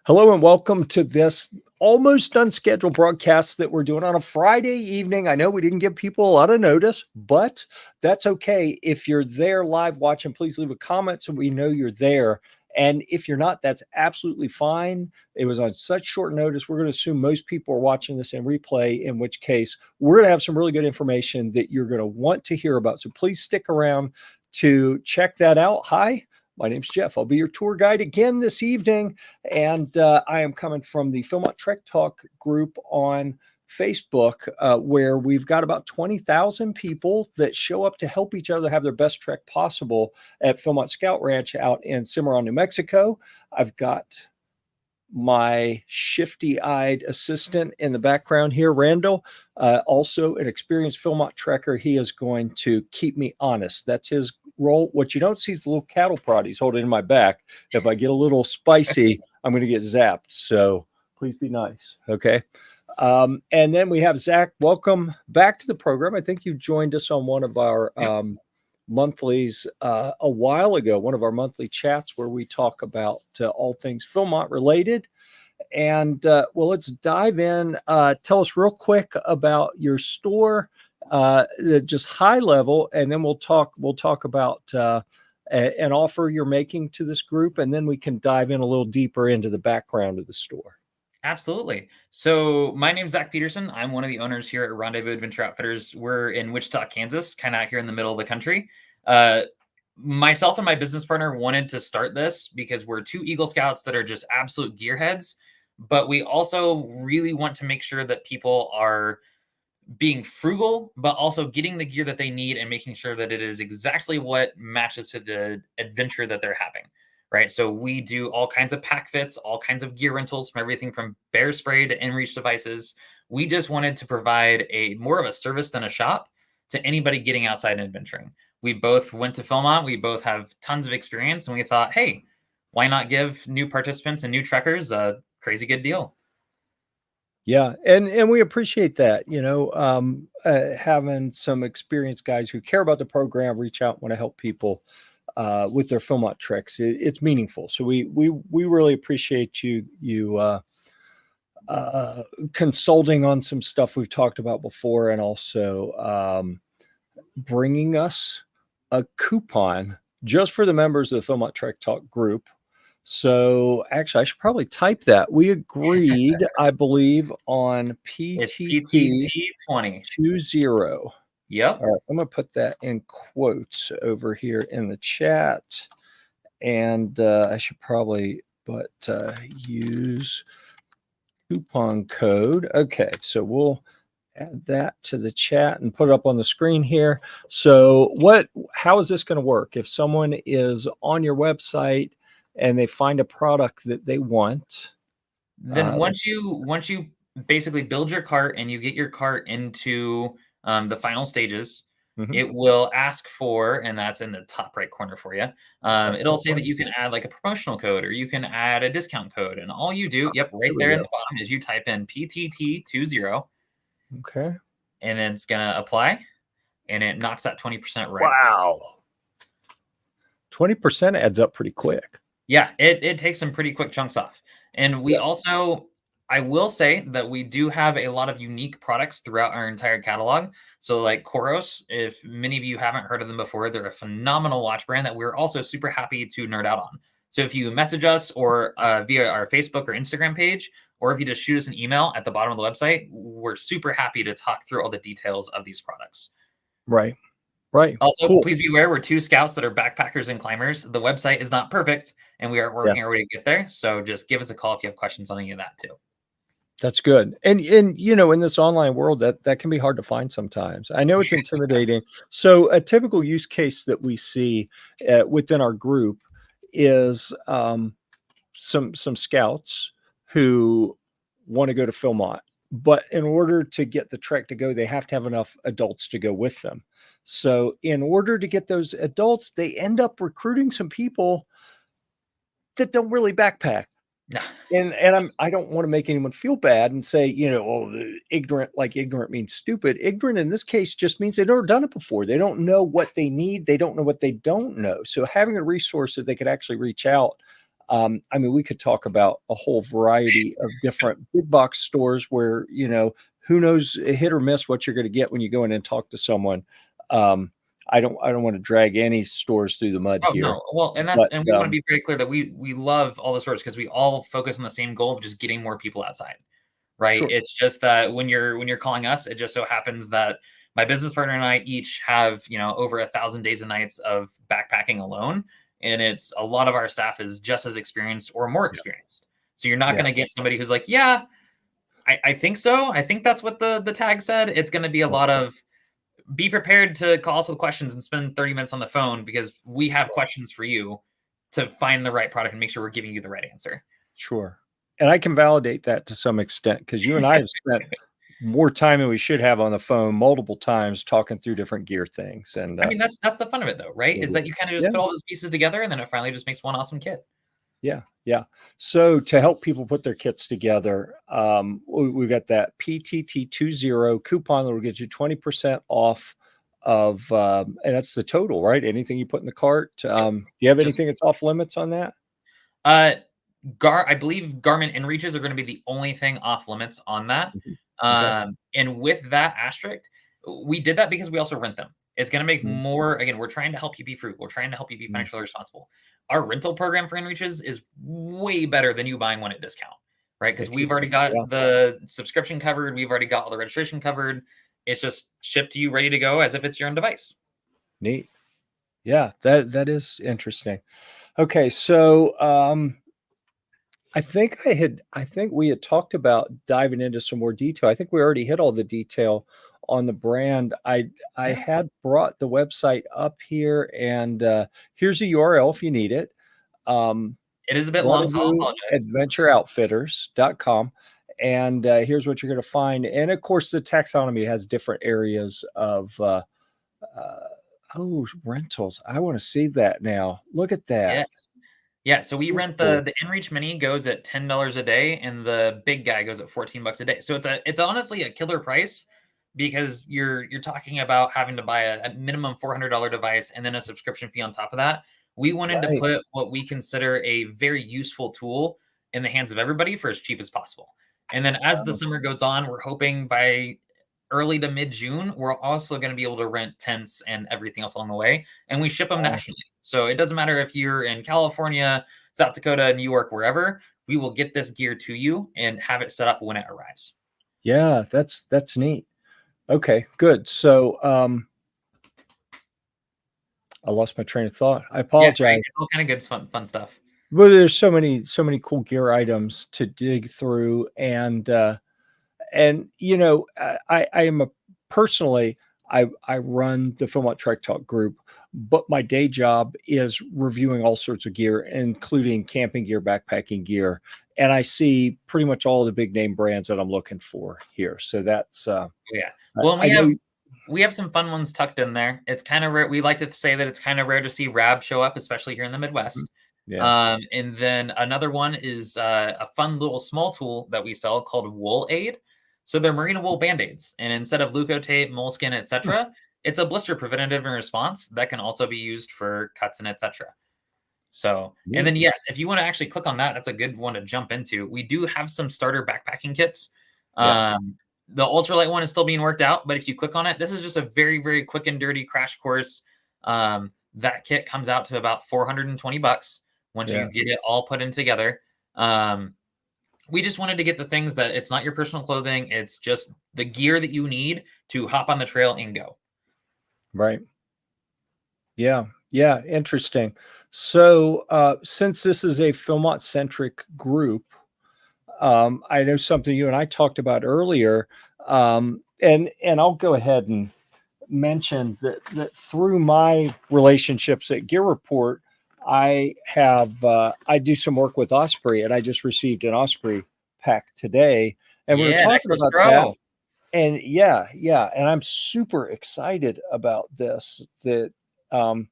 Hello and welcome to this almost unscheduled broadcast that we're doing on a Friday evening. I know we didn't give people a lot of notice, but that's okay. If you're there live watching, please leave a comment so we know you're there. And if you're not, that's absolutely fine. It was on such short notice. We're going to assume most people are watching this in replay, in which case we're going to have some really good information that you're going to want to hear about. So please stick around to check that out. Hi. My name's Jeff. I'll be your tour guide again this evening. And I am coming from the Philmont Trek Talk group on Facebook, where we've got about 20,000 people that show up to help each other have their best trek possible at Philmont Scout Ranch out in Cimarron, New Mexico. I've got my shifty-eyed assistant in the background here, Randall, also an experienced Philmont trekker. He is going to keep me honest. That's his role. What you don't see is the little cattle prod he's holding in my back. If I get a little spicy, I'm going to get zapped. So please be nice. Okay. And then we have Zach. Welcome back to the program. I think you joined us on one of our monthlies a while ago, one of our monthly chats where we talk about all things Philmont related. And well, let's dive in. Tell us real quick about your store, just high level, and then we'll talk about an offer you're making to this group, and then we can dive in a little deeper into the background of the store. Absolutely. So my name's Zach Peterson. I'm one of the owners here at Rendezvous Adventure Outfitters. We're in Wichita, Kansas, kind of out here in the middle of the country. Myself and my business partner wanted to start this because we're two Eagle Scouts that are just absolute gearheads, but we also really want to make sure that people are being frugal, but also getting the gear that they need and making sure that it is exactly what matches to the adventure that they're having. Right. So we do all kinds of pack fits, all kinds of gear rentals, from everything from bear spray to inReach devices. We just wanted to provide a more of a service than a shop to anybody getting outside and adventuring. We both went to Philmont. We both have tons of experience, and we thought, hey, why not give new participants and new trekkers a crazy good deal? Yeah, and we appreciate that. Having some experienced guys who care about the program reach out, want to help people with their Philmont treks. It's meaningful. So we really appreciate you consulting on some stuff we've talked about before, and also bringing us a coupon just for the members of the Philmont Trek Talk group. So actually, I should probably type that. We agreed, I believe, on It's PTT PTT 20. 20. Yep. All right, I'm going to put that in quotes over here in the chat. And I should probably use coupon code. Okay, so we'll add that to the chat and put it up on the screen here. So how is this going to work? If someone is on your website and they find a product that they want, then once you basically build your cart and you get your cart into the final stages, it will ask for, and that's in the top right corner for you. It'll say that you can add like a promotional code or you can add a discount code. And all you do, right there in the bottom is you type in PTT20. Okay. And then it's going to apply, and it knocks that 20% right. Wow. 20% adds up pretty quick. Yeah, it takes some pretty quick chunks off. And we also, I will say that we do have a lot of unique products throughout our entire catalog. So like Koros, if many of you haven't heard of them before, they're a phenomenal watch brand that we're also super happy to nerd out on. So if you message us or via our Facebook or Instagram page, or if you just shoot us an email at the bottom of the website, we're super happy to talk through all the details of these products. Right. Also, please be aware, we're two scouts that are backpackers and climbers. The website is not perfect, and we are working our way to get there. So just give us a call if you have questions on any of that too. That's good. And in this online world, that can be hard to find sometimes. I know it's intimidating. So a typical use case that we see within our group is some scouts who want to go to Philmont, but in order to get the trek to go, they have to have enough adults to go with them. So in order to get those adults, they end up recruiting some people that don't really backpack. And I don't want to make anyone feel bad and say, ignorant means stupid. Ignorant in this case just means they've never done it before. They don't know what they need. They don't know what they don't know. So having a resource that they could actually reach out I mean, we could talk about a whole variety of different big box stores where, who knows, hit or miss what you're going to get when you go in and talk to someone. Um, I don't want to drag any stores through the mud Oh here, no. Well, but and we want to be very clear that we love all the stores because we all focus on the same goal of just getting more people outside. Right? sure, It's just that when you're calling us, it just so happens that my business partner and I each have, over 1,000 days and nights of backpacking alone. And it's a lot of our staff is just as experienced or more yeah, experienced. So you're not yeah, going to get somebody who's like, yeah, I think so. I think that's what the tag said. It's going to be a yeah, lot of be prepared to call us with questions and spend 30 minutes on the phone because we have sure. questions for you to find the right product and make sure we're giving you the right answer. Sure. And I can validate that to some extent because you and I have spent more time than we should have on the phone multiple times talking through different gear things. And I mean, that's the fun of it though, right? Is that you kind of just yeah, put all those pieces together and then it finally just makes one awesome kit. yeah, yeah. So to help people put their kits together, we got that PTT 20 coupon that will get you 20% off of, and that's the total, right? Anything you put in the cart. Yep. Do you have Just anything that's off limits on that? uh I believe Garmin inReaches are going to be the only thing off limits on that. Mhm. Okay. And with that asterisk, we did that because we also rent them. It's going to make Mhm. more, again, we're trying to help you be frugal. We're trying to help you be Mhm. financially responsible. Our rental program for inReaches is way better than you buying one at discount, right? Because It's we've cheaper. already got Yeah. the subscription covered. We've already got all the registration covered. It's just shipped to you ready to go as if it's your own device. Neat. Yeah, that is interesting. Okay, so I think we had talked about diving into some more detail. I think we already hit all the detail on the brand. I Yeah. had brought the website up here, and here's a URL if you need it. Um, It is a bit long, so I'll apologize. rendezvousadventureoutfitters.com. And here's what you're going to find. And of course, the taxonomy has different areas of uh, rentals. I want to see that now. Look at that. Yes. Yeah, so we So rent cool. the inReach Mini goes at $10 a day, and the big guy goes at 14 bucks a day. So it's honestly a killer price because you're talking about having to buy a minimum $400 device and then a subscription fee on top of that. We wanted to Right. put what we consider a very useful tool in the hands of everybody for as cheap as possible. And then as the Um, summer goes on, we're hoping by early to mid June, we're also going to be able to rent tents and everything else along the way, and we ship them wow. nationally. So it doesn't matter if you're in California, South Dakota, New York, wherever, we will get this gear to you and have it set up when it arrives. Yeah, that's neat. Okay, good. So, I lost my train of thought. I Yeah, right. apologize. It's all kind of good, fun stuff. But there's so many cool gear items to dig through, and I am a personally I run the Philmont Trek Talk group, but my day job is reviewing all sorts of gear, including camping gear, backpacking gear, and I see pretty much all the big name brands that I'm looking for here. So that's Yeah. Well, and I know. we have some fun ones tucked in there. It's kind of rare. We like to say that it's kind of rare to see Rab show up, especially here in the Midwest. Yeah. And then another one is a fun little small tool that we sell called Wool Aid. So they're merino wool band-aids, and instead of Leukotape, moleskin, Hmm, etc., it's a blister preventative and response that can also be used for cuts and etc. So, and neat. then yes, if you want to actually click on that, that's a good one to jump into. We do have some starter backpacking kits. Yeah. The ultralight one is still being worked out, but if you click on it, this is just a very, very quick and dirty crash course. That kit comes out to about 420 bucks once you Yeah. get it all put in together. Um, we just wanted to get the things that it's not your personal clothing, it's just the gear that you need to hop on the trail and go. Right. Yeah. Yeah. Interesting. So, since this is a Philmont centric group, I know something you and I talked about earlier, and I'll go ahead and mention that through my relationships at Gear Report, I do some work with Osprey, and I just received an Osprey pack today, and we were Yeah, talking Nexus about that, Pro. and yeah, yeah, and I'm super excited about this. That um,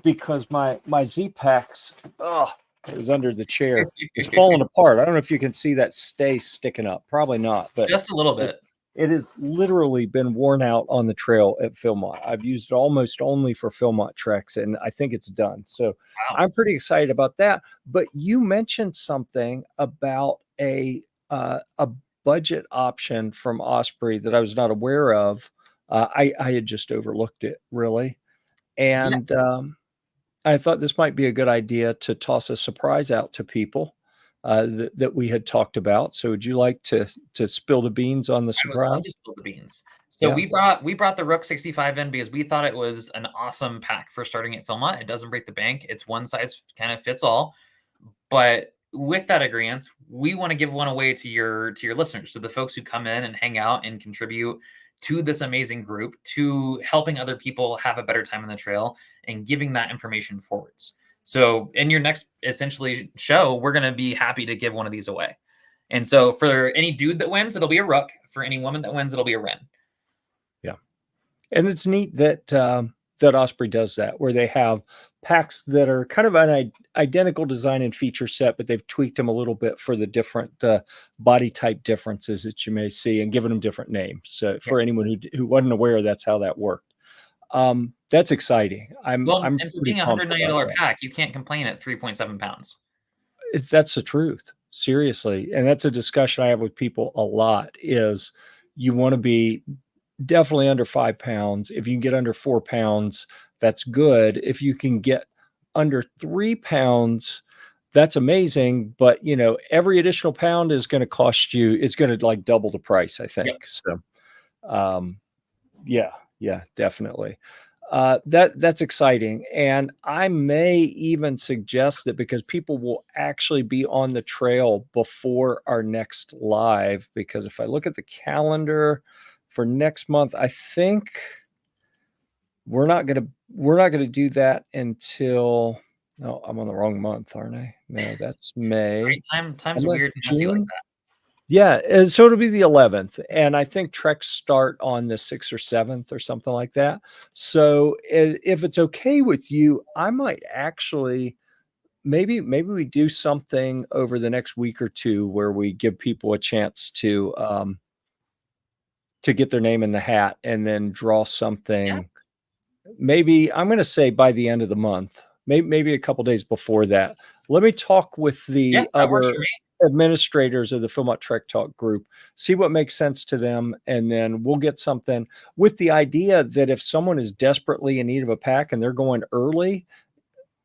because my Z packs, oh, it was under the chair, is falling apart. I don't know if you can see that stay sticking up. Probably not, but Just a little it, bit. It has literally been worn out on the trail at Philmont. I've used it almost only for Philmont treks, and I think it's done. So Wow. I'm pretty excited about that. But you mentioned something about a budget option from Osprey that I was not aware of. I had just overlooked it, really, Yeah. and I thought this might be a good idea to toss a surprise out to people that we had talked about. So, would you like to spill the beans on the I would love to surprise? spill the beans. So Yeah. we brought the Rook 65 in because we thought it was an awesome pack for starting at Philmont. It doesn't break the bank. It's one size kind of fits all. But with that agreement, we want to give one away to your listeners, to the folks who come in and hang out and contribute to this amazing group, to helping other people have a better time on the trail and giving that information forwards. So in your next essentially show, we're going to be happy to give one of these away. And so for any dude that wins, it'll be a Rook. For any woman that wins, it'll be a Wren. Yeah. And it's neat that that Osprey does that, where they have packs that are kind of an identical design and feature set, but they've tweaked them a little bit for the different body type differences that you may see, and given them different names. So Yeah. for anyone who wasn't aware, that's how that worked. That's exciting. Well, I'm and for pretty being a pumped about $190 that. pack, you can't complain at 3.7 pounds. That's the truth, seriously, and that's a discussion I have with people a lot. Is you want to be definitely under 5 pounds. If you can get under 4 pounds, that's good. If you can get under 3 pounds, that's amazing. But every additional pound is going to cost you. It's going to like double the price, I Yep. think. So, um, yeah, yeah, definitely. That's exciting, and I may even suggest that because people will actually be on the trail before our next live. Because if I look at the calendar for next month, I think we're not gonna do that until. No, I'm on the wrong month, aren't I? No, that's May. Right? Time's I'm like weird and messy like June. that. Yeah, and so it'll be the 11th, and I think treks start on the 6th or 7th or something like that. So if it's okay with you, I might actually maybe we do something over the next week or two where we give people a chance to get their name in the hat and then draw Yeah. something. Maybe I'm going to say by the end of the month, maybe a couple days before that. Let me talk with Yeah, the that works other for me. administrators of the Philmont Trek Talk group, see what makes sense to them, and then we'll get something with the idea that if someone is desperately in need of a pack and they're going early,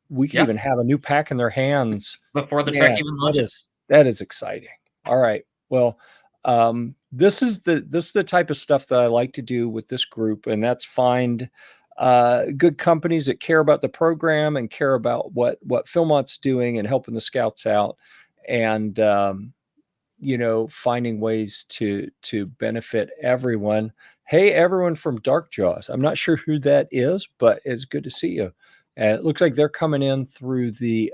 we could Yeah. even have a new pack in their hands. Before the trek Man, even that launches. is exciting. All right. Well, this is the type of stuff that I like to do with this group, and that's find good companies that care about the program and care about what Philmont's doing and helping the scouts out, and finding ways to benefit everyone. Hey, everyone from Dark Jaws. I'm not sure who that is, but it's good to see you. And it looks like they're coming in through the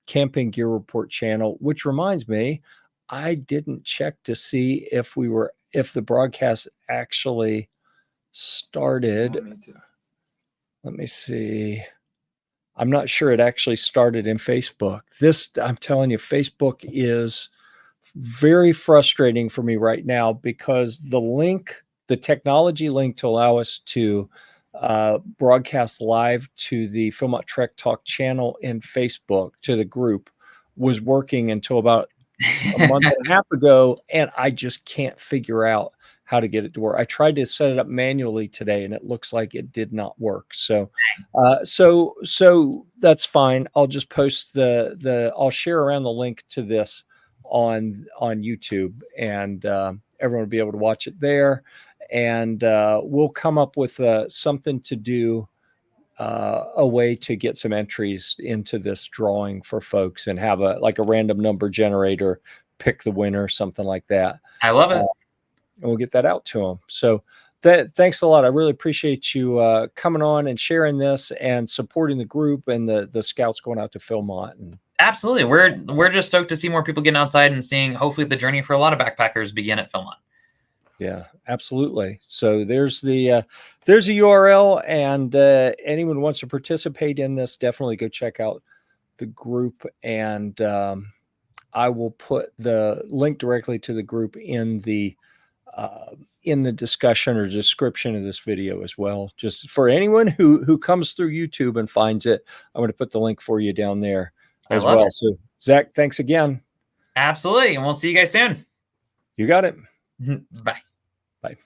Camping Gear Report channel, which reminds me, I didn't check to see if the broadcast actually started. Let me see. I'm not sure it actually started in Facebook. I'm telling you, Facebook is very frustrating for me right now because the technology link to allow us to broadcast live to the Philmont Trek Talk channel in Facebook to the group was working until about a month and a half ago, and I just can't figure out how to get it to work. I tried to set it up manually today, and it looks like it did not work. So that's fine. I'll just post I'll share around the link to this on YouTube, and everyone will be able to watch it there. And we'll come up with something to do, a way to get some entries into this drawing for folks, and have a random number generator pick the winner, something like that. I love it. And we'll get that out to them. So thanks a lot. I really appreciate you coming on and sharing this and supporting the group and the scouts going out to Philmont. And Absolutely. We're just stoked to see more people getting outside and seeing hopefully the journey for a lot of backpackers begin at Philmont. yeah, absolutely. So there's a URL, and anyone who wants to participate in this, definitely go check out the group, and I will put the link directly to the group in the in the discussion or description of this video as well. Just for anyone who comes through YouTube and finds it, I'm going to put the link for you down there as well. It. So Zach, thanks again. Absolutely. And we'll see you guys soon. You got it. Bye. Bye.